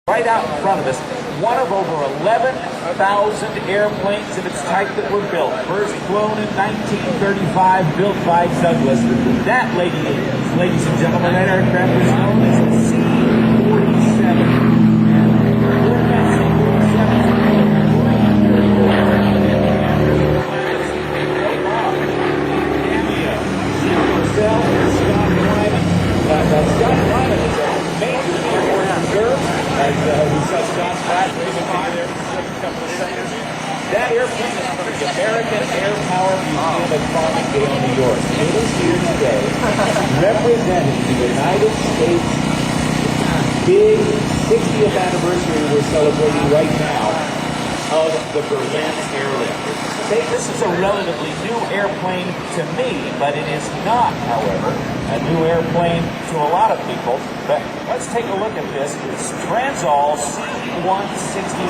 Right out in front of us, one of over 11,000 airplanes of its type that were built. First flown in 1935, built by Douglas. That, ladies and gentlemen, that aircraft was known as the C-47. Skytrain is a major airport reserve, as we saw Scott Pratt racing by there for a couple of seconds. That airplane is from the American Air Power Museum at Farmingdale, New York. It is here today representing the United States big 60th anniversary we're celebrating right now of the Berlin Airlift. This is a relatively new airplane to me, but it is not, however, a new airplane to a lot of people. But let's take a look at this. It's Transall C-160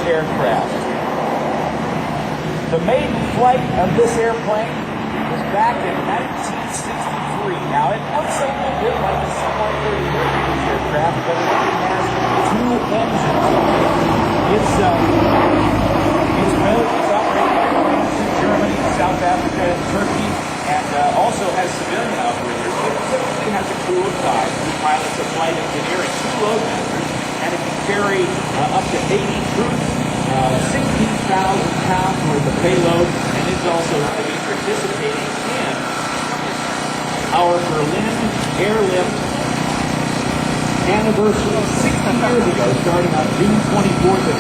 aircraft. The maiden flight of this airplane was back in 1963. Now, it looks a little bit like a C-130 aircraft, but it only has two engines. It's operated by France, Germany, South Africa, and Turkey, and also has civilian operators. It typically has a crew of 5, 2 pilots, a flight engineer, and 2 loadmasters, and it can carry up to 80 troops, 16,000 pounds worth of payload, and it's also going to be participating in our Berlin Airlift anniversary 60 years ago, starting on June 24th of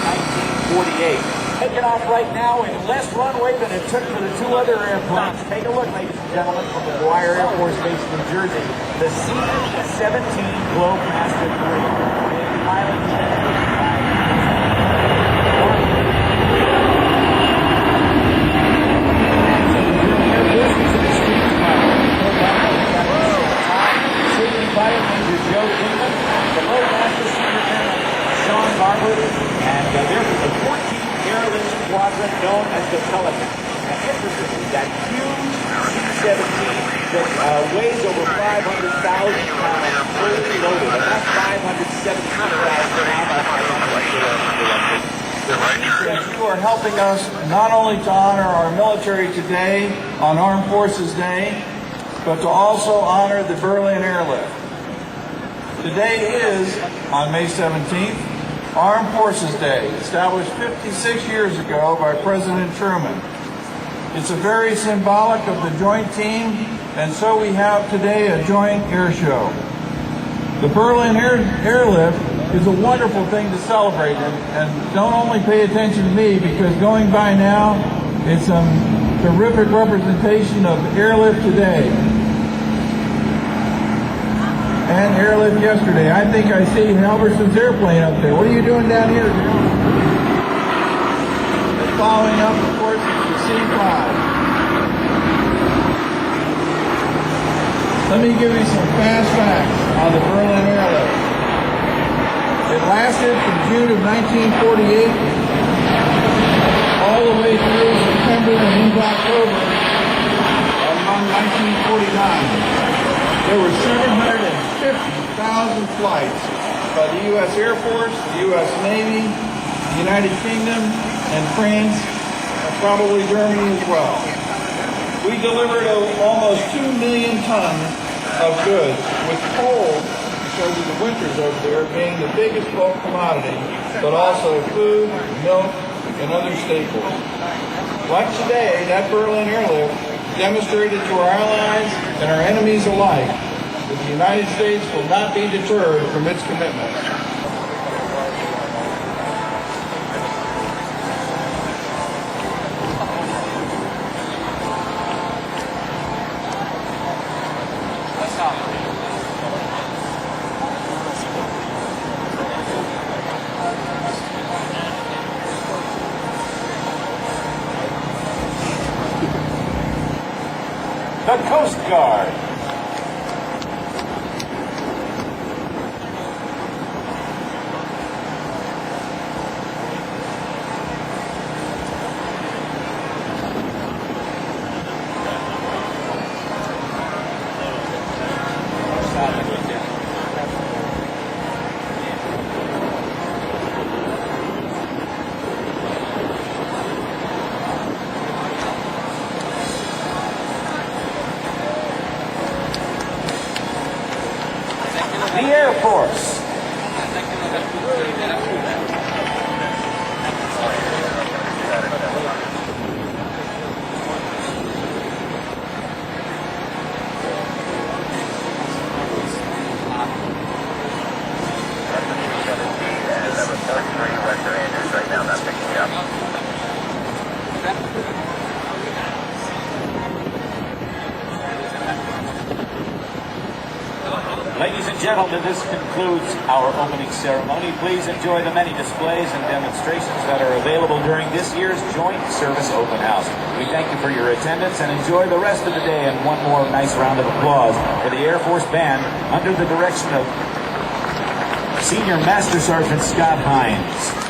1948. Taking off right now in less runway than it took for the 2 other airplanes. Take a look, ladies and gentlemen, from McGuire Air Force Base, New Jersey. The C-17 Globemaster III. Pilot and they're from the 14th Airlift Squadron known as the Pelican. And interestingly, that huge C-17 that weighs over 500,000 pounds, fully loaded, and that's 575,000 pounds. You are helping us not only to honor our military today on Armed Forces Day, but to also honor the Berlin Airlift. Today is, on May 17th, Armed Forces Day, established 56 years ago by President Truman. It's a very symbolic of the joint team, and so we have today a joint air show. The Berlin Airlift is a wonderful thing to celebrate, and don't only pay attention to me, because going by now, it's a terrific representation of airlift today and airlift yesterday. I think I see Halverson's airplane up there. What are you doing down here, Joe? Following up, of course, is the C-5. Let me give you some fast facts on the Berlin Airlift. It lasted from June of 1948 all the way through September and into October of 1949. There were 750,000 flights by the U.S. Air Force, the U.S. Navy, the United Kingdom, and France, and probably Germany as well. We delivered almost 2 million tons of goods, with coal, because of the winters over there, being the biggest bulk commodity, but also food, milk, and other staples. Like today, that Berlin Airlift demonstrated to our allies and our enemies alike that the United States will not be deterred from its commitments. The Coast Guard. gentlemen, this concludes our opening ceremony. Please enjoy the many displays and demonstrations that are available during this year's Joint Service Open House. We thank you for your attendance and enjoy the rest of the day, and one more nice round of applause for the Air Force Band under the direction of Senior Master Sergeant Scott Hines.